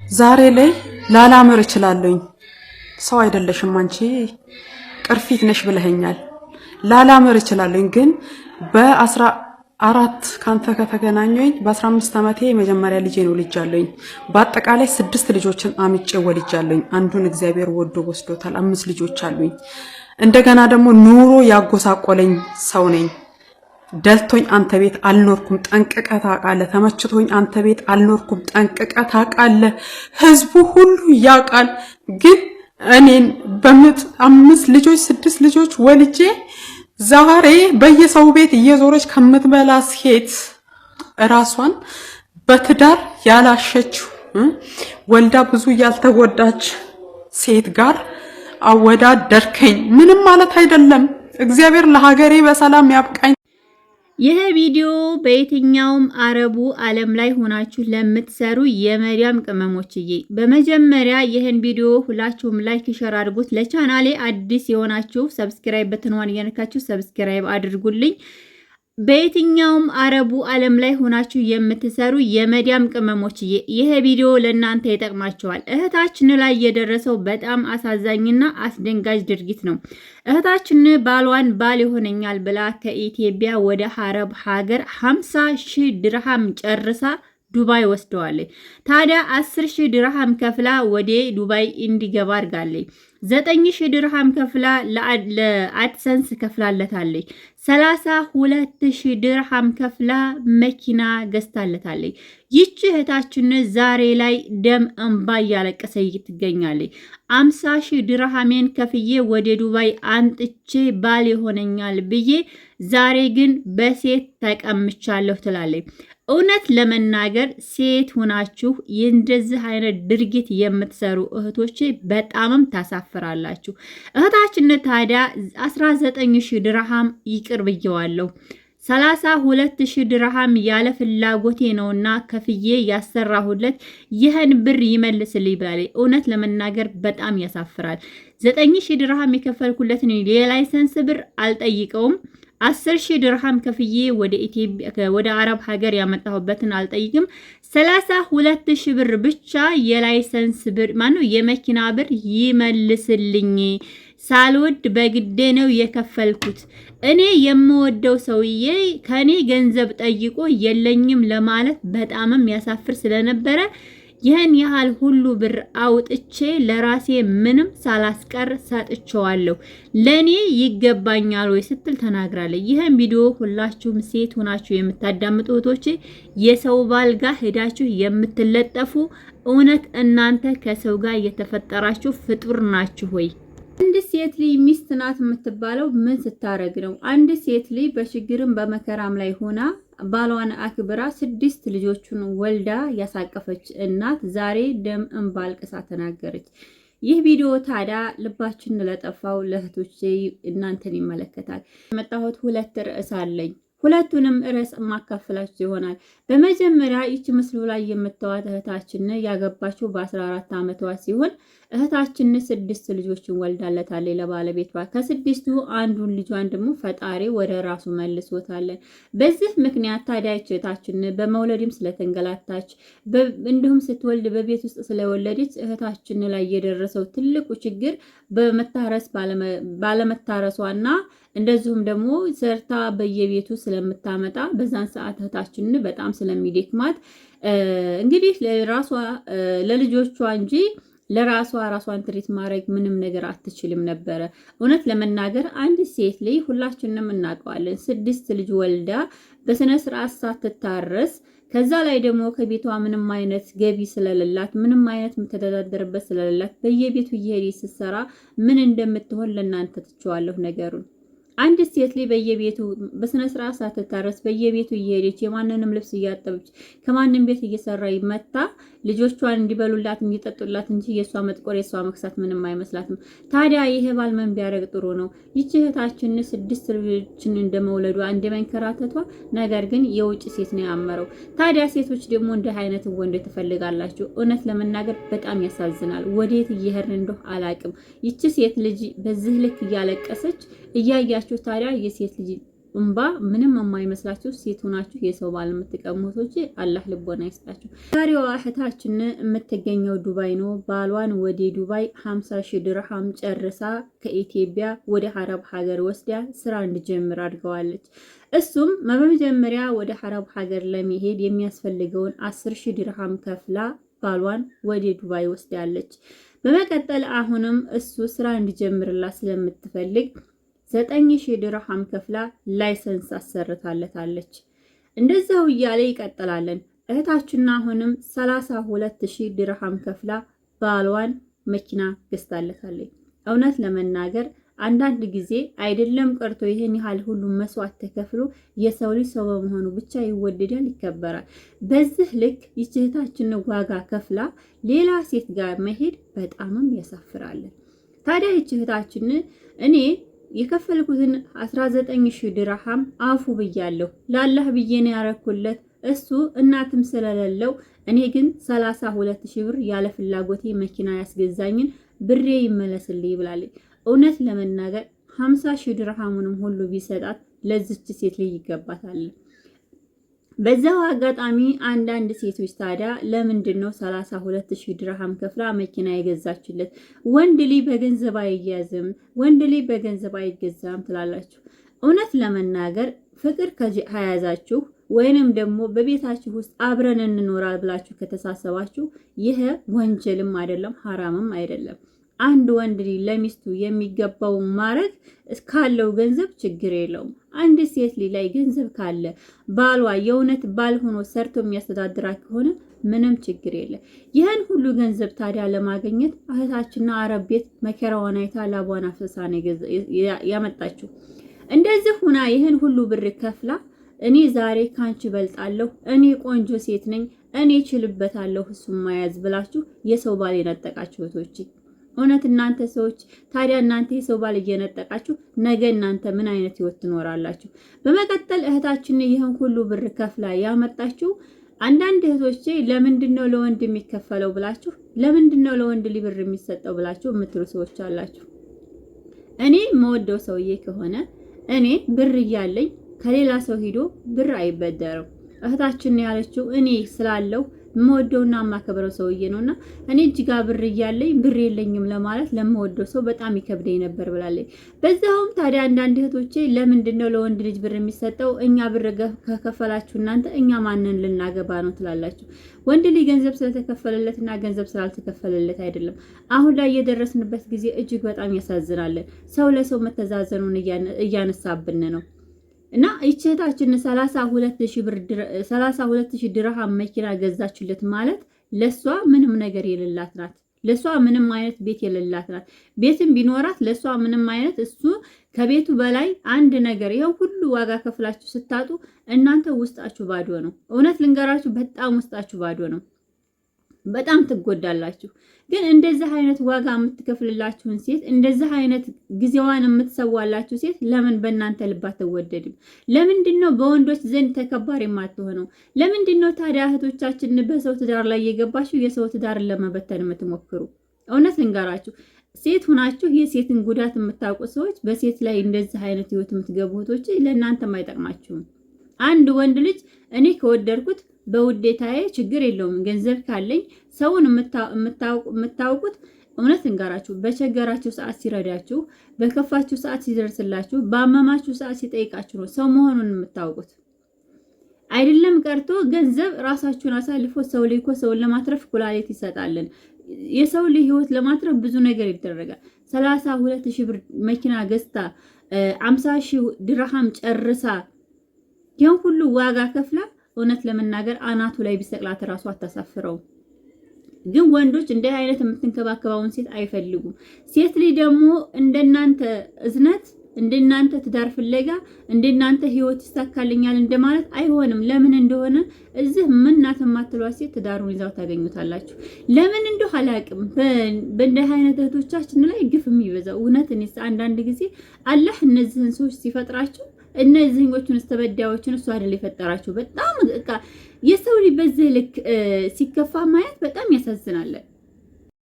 ዛሬ ላይ ላላምር እችላለሁኝ። ሰው አይደለሽም አንቺ ቅርፊት ነሽ ብለኸኛል። ላላምር እችላለሁኝ ግን በ14 ካንተ ከተገናኘኝ በ15 ዓመቴ የመጀመሪያ ልጄ ነው ልጃለሁኝ። በአጠቃላይ 6 ልጆችን አምጬ ወልጃለሁኝ። አንዱን እግዚአብሔር ወዶ ወስዶታል። 5 ልጆች አሉኝ። እንደገና ደግሞ ኑሮ ያጎሳቆለኝ ሰው ነኝ። ደልቶኝ አንተ ቤት አልኖርኩም ጠንቅቀህ ታውቃለህ። ተመችቶኝ አንተ ቤት አልኖርኩም ጠንቅቀህ ታውቃለህ። ህዝቡ ሁሉ ያውቃል። ግን እኔን በምጥ 5 ልጆች 6 ልጆች ወልጄ ዛሬ በየሰው ቤት እየዞረች ከምትበላ ሴት ራሷን በትዳር ያላሸችው ወልዳ ብዙ ያልተጎዳች ሴት ጋር አወዳደርከኝ። ምንም ማለት አይደለም። እግዚአብሔር ለሀገሬ በሰላም ያብቃኝ። ይህ ቪዲዮ በየትኛውም አረቡ ዓለም ላይ ሆናችሁ ለምትሰሩ የመዲያም ቅመሞችዬ በመጀመሪያ ይህን ቪዲዮ ሁላችሁም ላይክ ሸር አድርጉት። ለቻናሌ አዲስ የሆናችሁ ሰብስክራይብ በትንዋን እያነካችሁ ሰብስክራይብ አድርጉልኝ። በየትኛውም አረቡ ዓለም ላይ ሆናችሁ የምትሰሩ የመዲያም ቅመሞችዬ ይህ ቪዲዮ ለእናንተ ይጠቅማቸዋል። እህታችን ላይ የደረሰው በጣም አሳዛኝና አስደንጋጭ ድርጊት ነው። እህታችን ባሏን ባል ይሆነኛል ብላ ከኢትዮጵያ ወደ አረብ ሀገር 50,000 ድርሃም ጨርሳ ዱባይ ወስደዋለች። ታዲያ 10,000 ድርሃም ከፍላ ወደ ዱባይ እንዲገባ አድርጋለች። 9,000 ድርሃም ከፍላ ለአድሰንስ ከፍላለታለች። 32,000 ድርሃም ከፍላ መኪና ገዝታለታለች። ይቺ እህታችን ዛሬ ላይ ደም እንባ እያለቀሰች ትገኛለች። 50,000 ድርሃሜን ከፍዬ ወደ ዱባይ አንጥቼ ባል ይሆነኛል ብዬ ዛሬ ግን በሴት ተቀምቻለሁ ትላለች። እውነት ለመናገር ሴት ሆናችሁ እንደዚህ አይነት ድርጊት የምትሰሩ እህቶቼ በጣምም ታሳፍራላችሁ። እህታችን ታዲያ 19,000 ድርሃም ይቅር ብየዋለሁ 32,000 ድርሃም ያለ ፍላጎቴ ነውና ከፍዬ ያሰራሁለት ይህን ብር ይመልስልኝ ብላለች። እውነት ለመናገር በጣም ያሳፍራል። 9,000 ድርሃም የከፈልኩለትን የላይሰንስ ብር አልጠይቀውም። 10,000 ድርሃም ከፍዬ ወደ ኢትዮጵያ ወደ አረብ ሀገር ያመጣሁበትን አልጠይቅም። 32,000 ብር ብቻ የላይሰንስ ብር ማነው የመኪና ብር ይመልስልኝ። ሳልወድ በግዴ ነው የከፈልኩት። እኔ የምወደው ሰውዬ ከኔ ገንዘብ ጠይቆ የለኝም ለማለት በጣምም ያሳፍር ስለነበረ ይህን ያህል ሁሉ ብር አውጥቼ ለራሴ ምንም ሳላስቀር ሰጥቼዋለሁ። ለኔ ይገባኛል ወይ ስትል ተናግራለች። ይህን ቪዲዮ ሁላችሁም ሴት ሆናችሁ የምታዳምጡ እህቶቼ የሰው ባል ጋር ሄዳችሁ የምትለጠፉ እውነት እናንተ ከሰው ጋር የተፈጠራችሁ ፍጡር ናችሁ ወይ? አንድ ሴት ልጅ ሚስት ናት የምትባለው ምን ስታረግ ነው? አንድ ሴት ልጅ በችግርም በመከራም ላይ ሆና ባሏን አክብራ 6 ልጆቹን ወልዳ ያሳቀፈች እናት ዛሬ ደም እንባ አልቅሳ ተናገረች። ይህ ቪዲዮ ታዲያ ልባችን ለጠፋው ለእህቶቼ እናንተን ይመለከታል። የመጣሁት 2 ርዕስ አለኝ። ሁለቱንም ርዕስ ማካፈላችሁ ይሆናል። በመጀመሪያ ይቺ ምስሉ ላይ የምታዩት እህታችን ያገባችው በ14 ዓመቷ ሲሆን እህታችን 6 ልጆችን ወልዳለታለች ለባለቤቷ። ከ6ቱ አንዱን ልጇን ደግሞ ፈጣሪ ወደ ራሱ መልሶታል። በዚህ ምክንያት ታዲያ እህታችን በመውለድም ስለተንገላታች እንዲሁም ስትወልድ በቤት ውስጥ ስለወለደች እህታችን ላይ የደረሰው ትልቁ ችግር በመታረስ ባለመታረሷና እንደዚሁም ደግሞ ሰርታ በየቤቱ ስለምታመጣ በዛን ሰዓት እህታችን በጣም ስለሚደክማት እንግዲህ ለራሷ ለልጆቿ እንጂ ለራሷ ራሷን ትሪት ማድረግ ምንም ነገር አትችልም ነበረ። እውነት ለመናገር አንድ ሴት ልጅ ሁላችንም እናውቀዋለን 6 ልጅ ወልዳ በስነ ስርዓት ሳትታረስ ከዛ ላይ ደግሞ ከቤቷ ምንም አይነት ገቢ ስለሌላት ምንም አይነት የምትተዳደርበት ስለሌላት በየቤቱ እየሄደች ስትሰራ ምን እንደምትሆን ለእናንተ ትቼዋለሁ ነገሩን። አንድ ሴት ልጅ በየቤቱ በስነ ስርዓት ሳትታረስ በየቤቱ እየሄደች የማንንም ልብስ እያጠበች ከማንም ቤት እየሰራ ይመታ ልጆቿን እንዲበሉላት እንዲጠጡላት እንጂ የሷ መጥቆር የሷ መክሳት ምንም አይመስላትም። ታዲያ ይሄ ባል ምን ቢያደርግ ጥሩ ነው? ይቺ እህታችን 6 ልጆችን እንደመውለዷ እንደመንከራተቷ ነገር ግን የውጭ ሴት ነው ያመረው። ታዲያ ሴቶች ደግሞ እንደ አይነት ወንድ ትፈልጋላችሁ። እውነት ለመናገር በጣም ያሳዝናል። ወዴት እየሄድን እንደው አላቅም። ይቺ ሴት ልጅ በዚህ ልክ እያለቀሰች እያያችሁ ታዲያ የሴት ልጅ እንባ ምንም የማይመስላችሁ ሴት ሆናችሁ የሰው ባል የምትቀሙቶች አላህ ልቦና ይስጣችሁ። ዛሬዋ እህታችን የምትገኘው ዱባይ ነው። ባሏን ወደ ዱባይ 50,000 ድርሃም ጨርሳ ከኢትዮጵያ ወደ አረብ ሀገር ወስዳ ስራ እንዲጀምር አድርገዋለች። እሱም በመጀመሪያ ወደ አረብ ሀገር ለመሄድ የሚያስፈልገውን 10,000 ድርሃም ከፍላ ባሏን ወደ ዱባይ ወስዳለች። በመቀጠል አሁንም እሱ ስራ እንዲጀምርላት ስለምትፈልግ 9,000 ድርሃም ከፍላ ላይሰንስ አሰርታለታለች። እንደዛው እያለ ይቀጥላለን። እህታችን አሁንም 32,000 ድርሃም ከፍላ ባሏን መኪና ገዝታለታለች። እውነት ለመናገር አንዳንድ ጊዜ አይደለም ቀርቶ ይሄን ያህል ሁሉም መስዋዕት ተከፍሎ የሰው ልጅ ሰው በመሆኑ ብቻ ይወደዳል፣ ይከበራል። በዚህ ልክ ይህች እህታችን ዋጋ ከፍላ ሌላ ሴት ጋር መሄድ በጣምም ያሳፍራል። ታዲያ ይህች እህታችን እኔ የከፈልኩትን 19,000 ድርሃም አፉ ብያለሁ፣ ላላህ ብዬ ነው ያረኩለት። እሱ እናትም ስለሌለው እኔ ግን 32,000 ብር ያለ ፍላጎቴ መኪና ያስገዛኝን ብሬ ይመለስልኝ ብላለች። እውነት ለመናገር 50,000 ድርሃሙንም ሁሉ ቢሰጣት ለዚች ሴት ልጅ ይገባታል። በዛው አጋጣሚ አንዳንድ ሴቶች ታዲያ ለምንድነው 32,000 ድርሃም ከፍላ መኪና የገዛችለት? ወንድ ልጅ በገንዘብ አይያዝም፣ ወንድ ልጅ በገንዘብ አይገዛም ትላላችሁ። እውነት ለመናገር ፍቅር ከያዛችሁ ወይንም ደግሞ በቤታችሁ ውስጥ አብረን እንኖራል ብላችሁ ከተሳሰባችሁ ይሄ ወንጀልም አይደለም፣ ሐራምም አይደለም። አንድ ወንድ ልጅ ለሚስቱ የሚገባው ማድረግ ካለው ገንዘብ ችግር የለውም። አንድ ሴት ልጅ ላይ ገንዘብ ካለ ባሏ የእውነት ባል ሆኖ ሰርቶ የሚያስተዳድራት ከሆነ ምንም ችግር የለም። ይህን ሁሉ ገንዘብ ታዲያ ለማግኘት እህታችንና አረብ ቤት መከራዋን አይታ ላቧን አፍስሳ ነው ያመጣችው። እንደዚህ ሁና ይህን ሁሉ ብር ከፍላ እኔ ዛሬ ካንቺ በልጣለሁ፣ እኔ ቆንጆ ሴት ነኝ፣ እኔ ችልበታለሁ እሱን መያዝ ብላችሁ የሰው ባል የነጠቃችሁ እህቶች፣ እውነት እናንተ ሰዎች ታዲያ እናንተ የሰው ባል እየነጠቃችሁ ነገ እናንተ ምን አይነት ህይወት ትኖራላችሁ? በመቀጠል እህታችን ይህን ሁሉ ብር ከፍላ ያመጣችሁ አንዳንድ እህቶቼ ለምንድነው ለወንድ የሚከፈለው ብላችሁ፣ ለምንድነው ለወንድ ብር የሚሰጠው ብላችሁ የምትሉ ሰዎች አላችሁ። እኔ መወደው ሰውዬ ከሆነ እኔ ብር እያለኝ ከሌላ ሰው ሂዶ ብር አይበደርም። እህታችን ያለችው እኔ ስላለው የምወደውና የማከብረው ሰውዬ ነውና እኔ እጅጋ ብር እያለኝ ብር የለኝም ለማለት ለምወደው ሰው በጣም ይከብደኝ ነበር ብላለች። በዛውም ታዲያ አንዳንድ እህቶቼ ለምንድነው ለወንድ ልጅ ብር የሚሰጠው? እኛ ብር ከከፈላችሁ እናንተ እኛ ማንን ልናገባ ነው ትላላችሁ። ወንድ ልጅ ገንዘብ ስለተከፈለለትና ገንዘብ ስላልተከፈለለት አይደለም። አሁን ላይ የደረስንበት ጊዜ እጅግ በጣም ያሳዝናል። ሰው ለሰው መተዛዘኑን እያነሳብን ነው። እና እህታችን 32,000 ድርሃም መኪና ገዛችለት ማለት ለሷ ምንም ነገር የሌላት ናት። ለሷ ምንም አይነት ቤት የሌላት ናት። ቤትም ቢኖራት ለሷ ምንም አይነት እሱ ከቤቱ በላይ አንድ ነገር ይሄው ሁሉ ዋጋ ከፍላችሁ ስታጡ እናንተ ውስጣችሁ ባዶ ነው። እውነት ልንገራችሁ፣ በጣም ውስጣችሁ ባዶ ነው። በጣም ትጎዳላችሁ። ግን እንደዚህ አይነት ዋጋ የምትከፍልላችሁን ሴት፣ እንደዚህ አይነት ጊዜዋን የምትሰዋላችሁ ሴት ለምን በእናንተ ልብ አትወደድም? ለምንድነው በወንዶች ዘንድ ተከባሪ የማትሆነው? ለምንድነው ታዲያ እህቶቻችን በሰው ትዳር ላይ የገባችሁ የሰው ትዳርን ለመበተን የምትሞክሩ? እውነት ልንገራችሁ፣ ሴት ሁናችሁ የሴትን ጉዳት የምታውቁ ሰዎች በሴት ላይ እንደዚህ አይነት ህይወት የምትገቡ እህቶች ለእናንተም አይጠቅማችሁም። አንድ ወንድ ልጅ እኔ ከወደድኩት በውዴታዬ ችግር የለውም፣ ገንዘብ ካለኝ ሰውን የምታውቁት እውነት እንጋራችሁ፣ በቸገራችሁ ሰዓት ሲረዳችሁ፣ በከፋችሁ ሰዓት ሲደርስላችሁ፣ ባመማችሁ ሰዓት ሲጠይቃችሁ ነው ሰው መሆኑን የምታውቁት። አይደለም ቀርቶ ገንዘብ ራሳችሁን አሳልፎ ሰው ልኮ ሰውን ለማትረፍ ኩላሊት ይሰጣልን። የሰው ልጅ ህይወት ለማትረፍ ብዙ ነገር ይደረጋል። 32,000 ብር መኪና ገዝታ 50,000 ድርሃም ጨርሳ ያን ሁሉ ዋጋ ከፍላ እውነት ለመናገር አናቱ ላይ ቢሰቅላት ራሱ አታሳፍረውም። ግን ወንዶች እንደ አይነት የምትንከባከባውን ሴት አይፈልጉም። ሴት ልጅ ደግሞ እንደናንተ እዝነት፣ እንደናንተ ትዳር ፍለጋ፣ እንደናንተ ህይወት ይሳካልኛል እንደማለት አይሆንም። ለምን እንደሆነ እዚህ ምንናት የማትሏት ሴት ትዳሩን ይዛው ታገኙታላችሁ። ለምን እንደው አላቅም። በእንደዚህ አይነት እህቶቻችን ላይ ግፍ የሚበዛው እውነት እኔስ አንዳንድ ጊዜ አላህ እነዚህን ሰዎች ሲፈጥራቸው እነዚህኞቹን ተበዳዮችን እሱ አይደል የፈጠራቸው። በጣም የሰው ልጅ በዚህ ልክ ሲከፋ ማየት በጣም ያሳዝናል።